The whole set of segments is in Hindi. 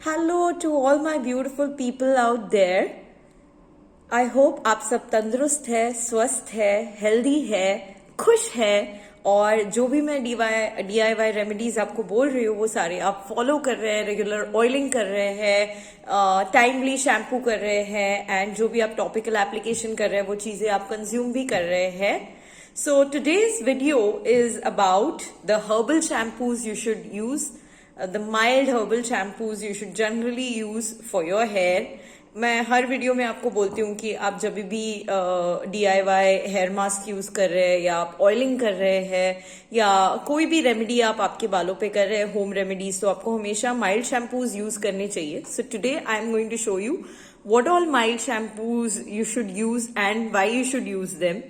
Hello to all my beautiful people out there. I hope आप सब तंदुरुस्त है, स्वस्थ है, हेल्दी है, खुश है और जो भी मैं DIY रेमेडीज आपको बोल रही हूँ वो सारे आप फॉलो कर रहे हैं, रेगुलर ऑयलिंग कर रहे हैं, टाइमली शैम्पू कर रहे हैं एंड जो भी आप टॉपिकल एप्लीकेशन कर रहे हैं वो चीजें आप कंज्यूम भी कर रहे हैं. So today's video is about the herbal shampoos you should use. The mild herbal shampoos you should generally use for your hair. मैं हर वीडियो में आपको बोलती हूँ कि आप जब भी DIY हेयर मास्क यूज कर रहे हैं या आप ऑयलिंग कर रहे हैं या कोई भी रेमेडी आप आपके बालों पे कर रहे हैं, होम रेमेडीज, तो आपको हमेशा माइल्ड शैम्पूज यूज करने चाहिए. So today I am going to show you what all mild shampoos you should use and why you should use them.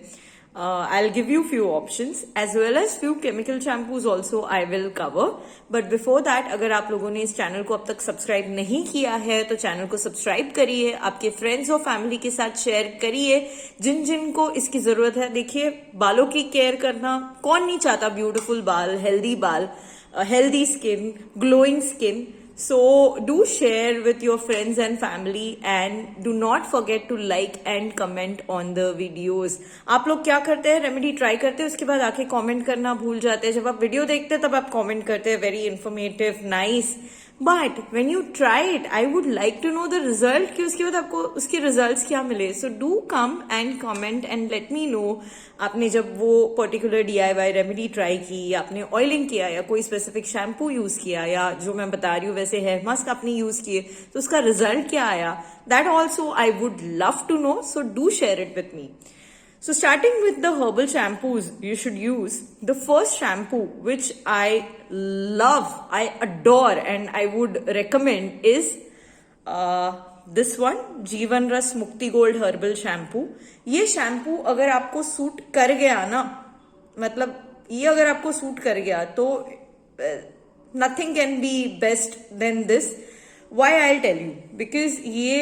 I'll give you few options as well as few chemical shampoos also I will cover. But before that, अगर आप लोगों ने इस चैनल को अब तक सब्सक्राइब नहीं किया है तो चैनल को सब्सक्राइब करिए, आपके फ्रेंड्स और फैमिली के साथ शेयर करिए जिन जिन को इसकी जरूरत है. देखिए, बालों की केयर करना कौन नहीं चाहता, ब्यूटीफुल बाल, healthy skin, glowing skin. So do share with your friends and family and do not forget to like and comment on the videos. आप लोग क्या करते हैं, रेमेडी ट्राई करते हैं, उसके बाद आके कमेंट करना भूल जाते हैं. जब आप वीडियो देखते हैं तब आप कमेंट करते हैं very informative, nice, but when you try it I would like to know the result कि उसके बाद आपको उसके रिजल्ट्स क्या मिले. So do come and comment and let me know आपने जब वो पर्टिकुलर DIY रेमेडी ट्राई की या आपने ऑयलिंग किया या कोई स्पेसिफिक शैम्पू यूज किया या जो मैं बता रही हूँ वैसे हेयर मास्क आपने यूज किए तो उसका रिजल्ट क्या आया. That also I would love to know. So do share it with me. So starting with the herbal shampoos you should use, the first shampoo which I love, I adore and I would recommend is this one, Jeevan Ras Mukti Gold Herbal Shampoo. ये शैम्पू अगर आपको सूट कर गया ना, मतलब ये अगर आपको सूट कर गया तो nothing can be best than this. Why I'll tell you, because ये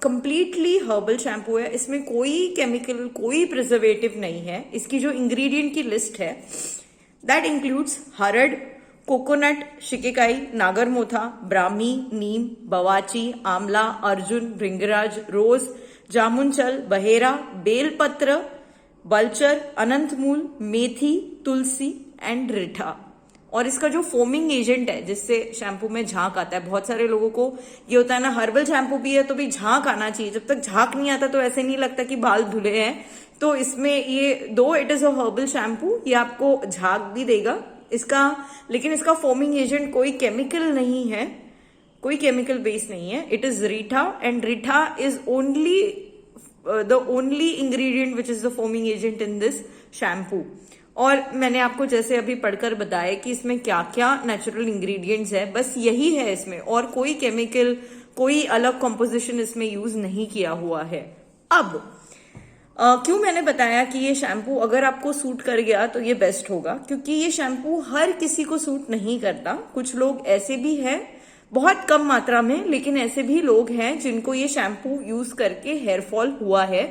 completely herbal shampoo है. इसमें कोई केमिकल, कोई प्रिजर्वेटिव नहीं है. इसकी जो इंग्रेडिएंट की लिस्ट है that includes harad, coconut, shikakai, nagarmotha, brahmi, neem, bavchi, amla, arjun, भृंगराज, रोज, जामुनचल, बहेरा, बेलपत्र, बलचर, अनंतमूल, मेथी, तुलसी एंड रिठा. और इसका जो फोमिंग एजेंट है जिससे शैम्पू में झाग आता है, बहुत सारे लोगों को ये होता है ना, हर्बल शैम्पू भी है तो भी झाग आना चाहिए. जब तक झाग नहीं आता तो ऐसे नहीं लगता कि बाल धुले हैं. तो इसमें ये दो, it is a herbal shampoo, ये आपको झाग भी देगा इसका, लेकिन इसका फोमिंग एजेंट कोई केमिकल नहीं है, कोई केमिकल बेस नहीं है. It is Reetha and Reetha is only the only ingredient which is the foaming agent in this shampoo. और मैंने आपको जैसे अभी पढ़कर बताया कि इसमें क्या क्या नेचुरल इंग्रेडिएंट्स है, बस यही है इसमें, और कोई केमिकल, कोई अलग कॉम्पोजिशन इसमें यूज नहीं किया हुआ है. अब क्यों मैंने बताया कि ये शैम्पू अगर आपको सूट कर गया तो ये बेस्ट होगा, क्योंकि ये शैम्पू हर किसी को सूट नहीं करता. कुछ लोग ऐसे भी हैं, बहुत कम मात्रा में, लेकिन ऐसे भी लोग हैं जिनको ये शैम्पू यूज करके हेयर फॉल हुआ है.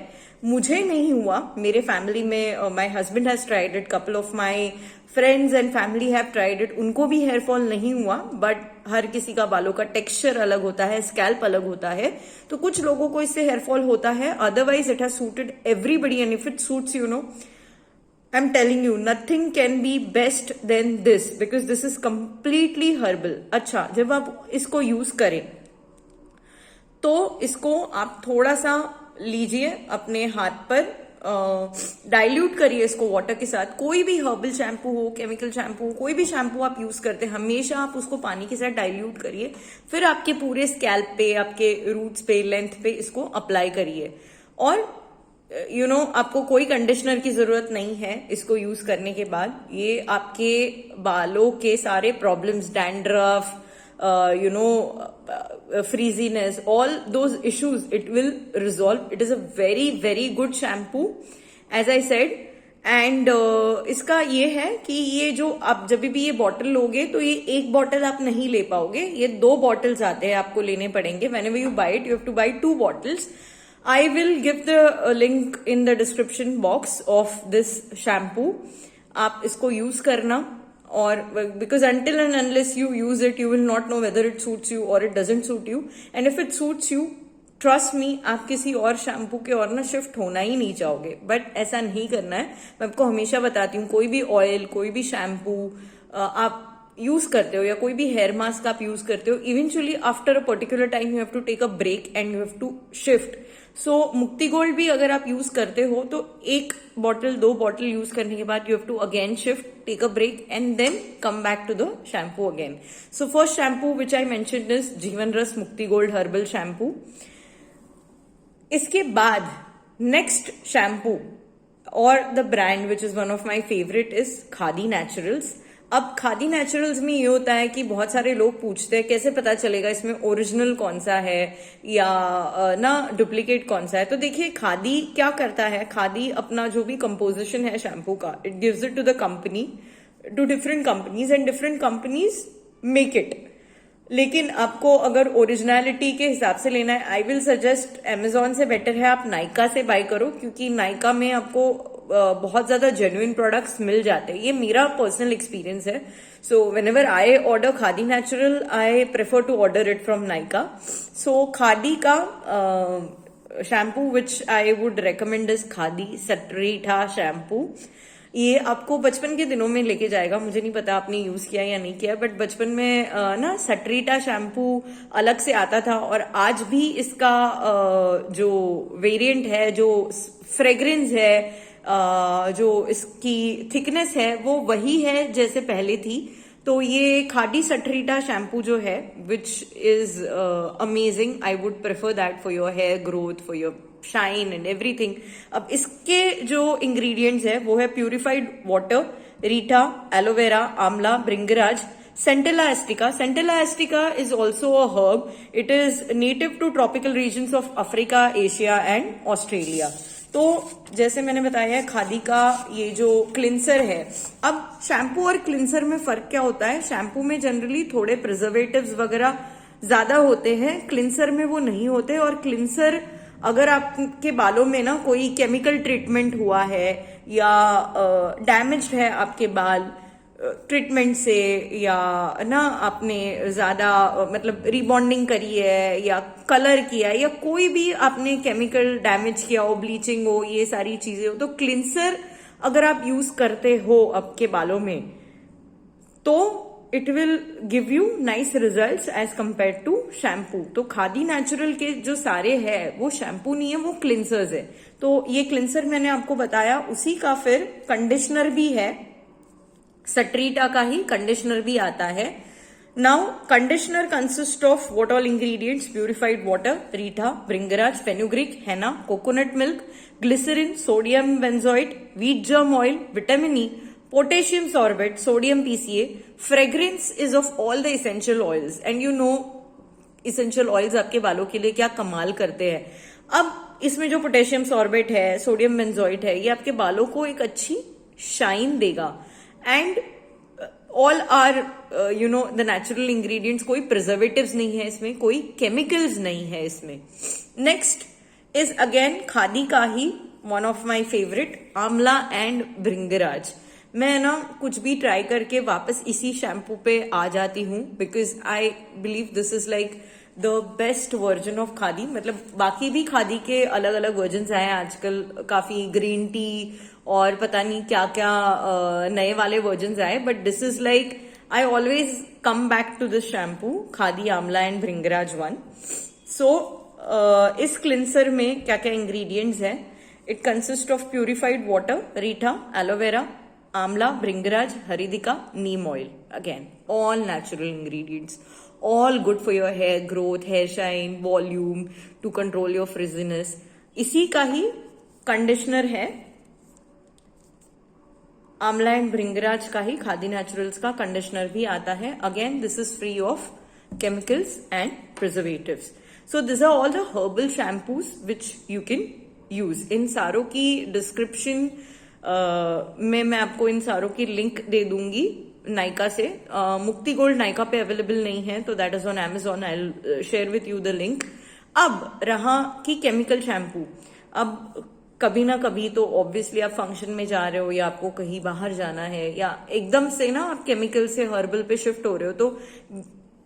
मुझे नहीं हुआ, मेरे फैमिली में my husband has tried it, couple of my friends and family have tried it, उनको भी हेयर फॉल नहीं हुआ. बट हर किसी का बालों का टेक्सचर अलग होता है, स्कैल्प अलग होता है, तो कुछ लोगों को इससे हेयर फॉल होता है. Otherwise it has suited everybody and if it suits you know, I am telling you, nothing can be best then this, because this is completely herbal. अच्छा, जब आप इसको यूज करें तो इसको आप थोड़ा सा लीजिए अपने हाथ पर, डाइल्यूट करिए इसको वाटर के साथ. कोई भी हर्बल शैम्पू हो, केमिकल शैम्पू, कोई भी शैम्पू आप यूज करते हैं, हमेशा आप उसको पानी के साथ डाइल्यूट करिए, फिर आपके पूरे स्कैल्प पे, आपके रूट्स पे, लेंथ पे इसको अप्लाई करिए. और यू नो आपको कोई कंडीशनर की जरूरत नहीं है इसको यूज करने के बाद. ये आपके बालों के सारे problems, dandruff, frizziness, all those issues, it will resolve. It is a very very good shampoo as I said. And इसका ये है कि ये जो आप जब भी ये बॉटल लोगे तो ये एक बॉटल आप नहीं ले पाओगे, ये 2 बॉटल्स आते हैं, आपको लेने पड़ेंगे. whenever you buy it you have to buy 2 bottles. I will give the link in the description box of this shampoo. आप इसको यूज करना or because until and unless you use it, you will not know whether it suits you or it doesn't suit you. And if it suits you, trust me, आप किसी और शैम्पू के और ना शिफ्ट होना ही नहीं चाहोगे. बट ऐसा नहीं करना है. मैं आपको हमेशा बताती हूँ, कोई भी ऑयल, कोई भी शैम्पू आप यूज करते हो या कोई भी हेयर मास्क आप यूज करते हो, eventually after a particular time you have to take a break and you have to shift. So Mukti gold भी अगर आप यूज करते हो तो एक बॉटल, 2 बॉटल यूज करने के बाद you have to again shift, take a break and then come back to the shampoo again. So first shampoo which I mentioned is Jeevan Ras Mukti gold herbal shampoo. इसके बाद नेक्स्ट शैम्पू और the brand which is one of my favourite is Khadi Naturals. अब खादी नेचुरल्स में ये होता है कि बहुत सारे लोग पूछते हैं कैसे पता चलेगा इसमें ओरिजिनल कौन सा है या ना डुप्लीकेट कौन सा है. तो देखिए खादी क्या करता है, खादी अपना जो भी कंपोजिशन है शैम्पू का, it gives it to the company, to different companies and different companies make it. लेकिन आपको अगर ओरिजिनलिटी के हिसाब से लेना है, आई विल सजेस्ट अमेजोन से बेटर है आप नायका से बाय करो, क्योंकि नायका में आपको बहुत ज्यादा जेन्युइन प्रोडक्ट्स मिल जाते हैं. ये मेरा पर्सनल एक्सपीरियंस है. So whenever I order Khadi natural, I prefer to order it from Nykaa. So Khadi का shampoo which I would recommend is Khadi Satritha shampoo. ये आपको बचपन के दिनों में लेके जाएगा. मुझे नहीं पता आपने यूज किया या नहीं किया, बट बचपन में ना सटरीटा शैम्पू अलग से आता था और आज भी इसका जो वेरिएंट है, जो फ्रेग्रेंस है, जो इसकी थिकनेस है, वो वही है जैसे पहले थी. तो ये खादी सटरीटा शैम्पू जो है which is amazing, I would prefer that for your hair growth, for your shine and everything. अब इसके जो इंग्रेडिएंट्स है वो है purified water, reetha, aloe vera, amla, bhringraj, centella asiatica. Centella asiatica is also a herb. It is native to tropical regions of Africa, Asia and Australia. तो जैसे मैंने बताया खादी का ये जो क्लिंसर है. अब शैम्पू और क्लिंसर में फर्क क्या होता है, शैम्पू में जनरली थोड़े प्रिजर्वेटिव्स वगैरह ज्यादा होते हैं, क्लिंसर में वो नहीं होते. और क्लिंसर अगर आपके बालों में ना कोई केमिकल ट्रीटमेंट हुआ है या डैमेज है आपके बाल ट्रीटमेंट से, या ना आपने ज्यादा मतलब रिबॉन्डिंग करी है या कलर किया है या कोई भी आपने केमिकल डैमेज किया हो, ब्लीचिंग हो, ये सारी चीजें हो, तो क्लिंसर अगर आप यूज करते हो आपके बालों में तो it will give you nice results as compare to shampoo. तो खादी नेचुरल के जो सारे है वो शैम्पू नहीं है, वो क्लिंसर्स है. तो ये क्लिंसर मैंने आपको बताया, उसी का फिर कंडीशनर भी है, सटरीटा का ही कंडीशनर भी आता है. Now conditioner consist of what all ingredients, purified water, reetha, bhringraj, fenugreek, henna, coconut milk, glycerine, sodium benzoate, wheat germ oil, vitamin E, potassium sorbate, sodium PCA. Fragrance is of all the essential oils and you know essential oils आपके बालों के लिए क्या कमाल करते हैं. अब इसमें जो पोटेशियम सॉर्बेट है, सोडियम बेंजोइट है, ये आपके बालों को एक अच्छी शाइन देगा. And all are you know the natural ingredients. कोई प्रिजर्वेटिव्स नहीं है इसमें, कोई केमिकल्स नहीं है इसमें. नेक्स्ट इज अगेन खादी का ही वन ऑफ माई फेवरेट, आंवला एंड भृंगराज. मैं ना कुछ भी ट्राई करके वापस इसी शैम्पू पे आ जाती हूँ, because I believe this is like the best version of khadi. मतलब बाकी भी खादी के अलग अलग वर्जन आए हैं आजकल, काफी ग्रीन टी और पता नहीं क्या क्या नए वाले वर्जन आए, but this is like I always come back to this shampoo, Khadi amla and bhringraj one. सो इस क्लिंसर में क्या क्या इंग्रेडिएंट्स है, it consist of purified water, reetha, aloe vera, amla, bhringraj, हरिदिका, neem oil. Again all natural ingredients, all good for your hair growth, hair shine, volume, to control your frizziness. इसी का ही कंडीशनर है, आंवला एंड भृंगराज का ही खादी नेचुरल्स का कंडीशनर भी आता है. Again this is free of chemicals and preservatives. So this are all the herbal shampoos which you can use. इन सारों की डिस्क्रिप्शन में मैं आपको इन सारों की लिंक दे दूंगी नायका से. मुक्ति गोल्ड नायका पे अवेलेबल नहीं है, तो that is on Amazon. I will share with you the link. अब रहा कि केमिकल शैम्पू. अब कभी ना कभी तो ऑब्वियसली आप फंक्शन में जा रहे हो या आपको कहीं बाहर जाना है या एकदम से ना आप केमिकल से हर्बल पे शिफ्ट हो रहे हो, तो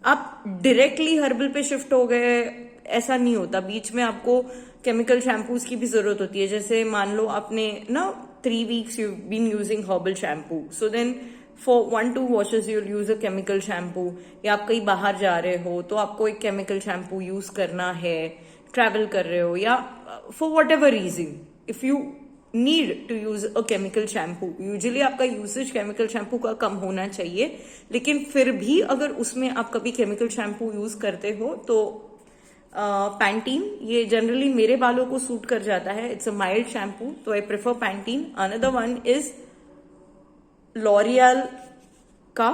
आप डायरेक्टली हर्बल पे शिफ्ट हो गए ऐसा नहीं होता। बीच में आपको केमिकल शैम्पूज की भी जरूरत होती है। जैसे मान लो आपने ना 3 weeks you been using herbal shampoo, so then for 1-2 washes you'll use a chemical shampoo, या आप कहीं बाहर जा रहे हो तो आपको एक केमिकल शैम्पू यूज करना है, ट्रैवल कर रहे हो, या for whatever reason if you need to use a chemical shampoo. Usually आपका यूसेज केमिकल शैम्पू का कम होना चाहिए, लेकिन फिर भी अगर उसमें आप कभी केमिकल शैम्पू यूज करते हो तो पैंटीन, ये जनरली मेरे बालों को सूट कर जाता है। इट्स अ माइल्ड शैम्पू, तो I prefer Pantene. Another one is L'Oréal का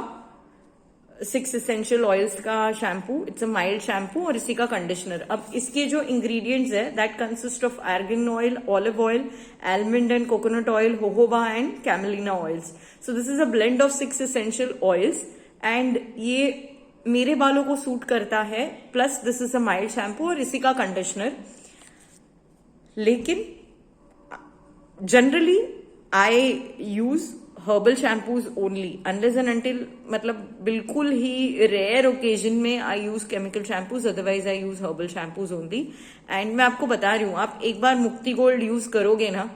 6 एसेंशियल ऑयल्स का shampoo. It's a mild shampoo, और इसी का कंडीशनर। अब इसके जो इंग्रेडिएंट्स है that consist of argan oil, olive oil, almond and coconut oil, होहोबा and camelina oils. So this is a blend of 6 essential oils, and ये मेरे बालों को सूट करता है। Plus this is a mild shampoo और इसी का कंडीशनर। लेकिन generally I use herbal shampoos only, unless and until, मतलब बिल्कुल ही रेयर ओकेजन में I use chemical shampoos, otherwise I use herbal shampoos only. And मैं आपको बता रही हूँ, आप एक बार मुक्ति गोल्ड यूज करोगे ना,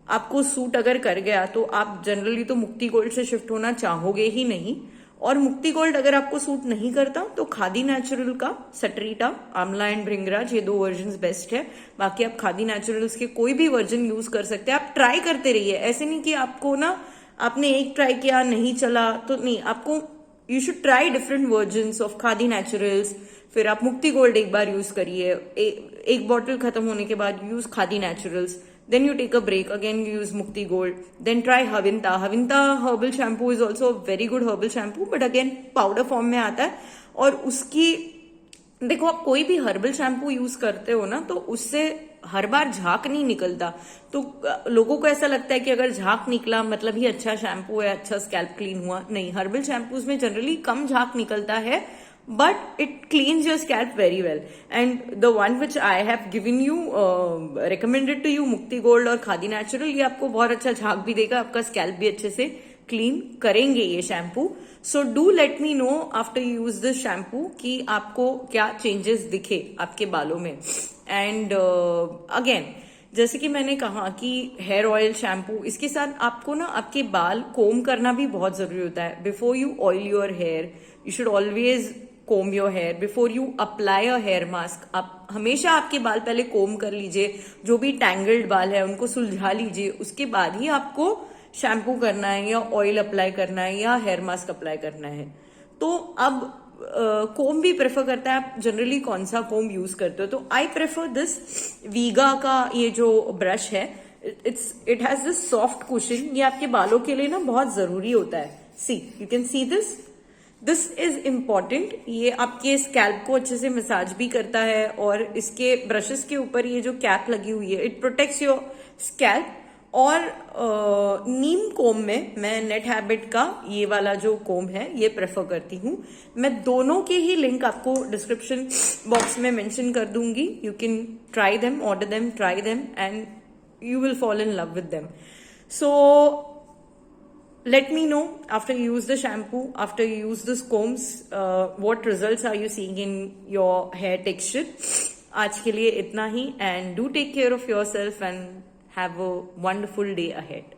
आपको सूट अगर कर गया तो आप जनरली तो मुक्ति गोल्ड से शिफ्ट होना चाहोगे ही नहीं। और मुक्ति गोल्ड अगर आपको सूट नहीं करता तो खादी नेचुरल का सटरीटा, आंवला एंड भृंगराज, ये 2 वर्जन बेस्ट है। बाकी आप खादी नेचुरल्स के कोई भी वर्जन यूज कर सकते हैं। आप ट्राई करते रहिए, ऐसे नहीं कि आपको ना आपने एक ट्राई किया नहीं चला तो नहीं, आपको you should try different versions of khadi naturals. फिर आप मुक्ति गोल्ड एक बार यूज करिए, एक बॉटल खत्म होने के बाद use khadi naturals, then you take a break, again you use Mukti Gold, then try Havinta herbal shampoo is also a very good herbal shampoo, but again powder form में आता है। और उसकी देखो, आप कोई भी हर्बल शैम्पू यूज करते हो ना तो उससे हर बार झाग नहीं निकलता। तो लोगों को ऐसा लगता है कि अगर झाग निकला मतलब ही अच्छा शैम्पू है, अच्छा स्कैल्प क्लीन हुआ। नहीं, हर्बल शैम्पूज में जनरली कम झाग निकलता है, but it cleans your scalp very well. And the one which I have given you, recommended to you, Mukti Gold और खादी नेचुरल, ये आपको बहुत अच्छा झाग भी देगा, आपका स्कैल्प भी अच्छे से क्लीन करेंगे ये shampoo. So do let me know after you use this shampoo कि आपको क्या चेंजेस दिखे आपके बालों में। एंड अगेन जैसे कि मैंने कहा कि हेयर ऑयल शैम्पू, इसके साथ आपको ना आपके बाल कोम करना भी बहुत जरूरी होता है। Before you oil your hair you should always comb your hair before you apply a hair mask. आप हमेशा आपके बाल पहले कोम कर लीजिए, जो भी टैंगल्ड बाल है उनको सुलझा लीजिए, उसके बाद ही आपको शैम्पू करना है या ऑयल अप्लाई करना है या हेयर मास्क अप्लाई करना है। तो अब कोम भी प्रेफर करता है, आप जनरली कौन सा कोम यूज करते हो? तो आई प्रेफर दिस वीगा का ये जो ब्रश है, it has this soft cushion. ये आपके बालों के लिए ना बहुत जरूरी होता है। See, you can see this is important. ये आपके स्कैल्प को अच्छे से मसाज भी करता है, और इसके ब्रशेस के ऊपर ये जो कैप लगी हुई है, इट प्रोटेक्ट्स योर स्कैल्प। और नीम कोम में मैं नेट हैबिट का ये वाला जो कोम है ये प्रेफर करती हूँ। मैं दोनों के ही लिंक आपको डिस्क्रिप्शन बॉक्स में मेंशन कर दूंगी। You can try them, order them, try them, and you will fall in love with them. So let me know after you use the shampoo, after you use this combs, what results are you seeing in your hair texture. आज के लिए इतना ही, and do take care of yourself and have a wonderful day ahead.